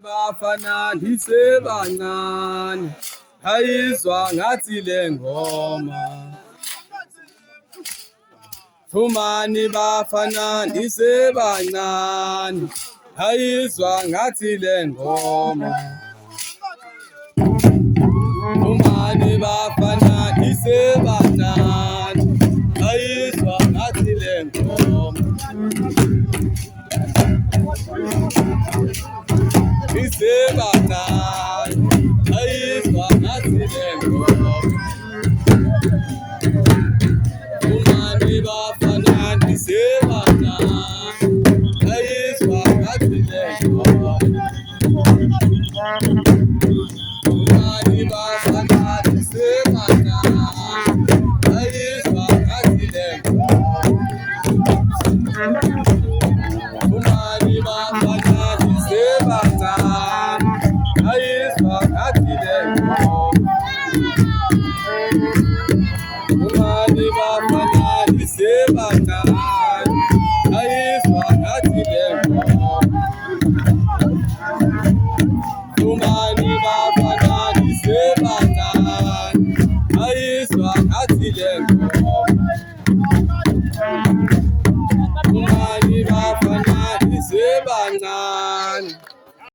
bafana ndisebancane ayizwa ngathi le ngoma Thumani bafana ndisebancane ayizwa ngathi le ngoma Thumani bafana ndisebancane ayizwa ngathi le ngoma Ndisebancane ayizwa ngathi le ngoma Thumani bafana ndisebancane ayizwa ngathi le ngoma Thumani bafana ndisebancane ayizwa ngathi le ngoma Thumani bafana ndisebancane ayizwa ngathi le ngoma Thumani bafana ndisebancane ayizwa ngathi le ngoma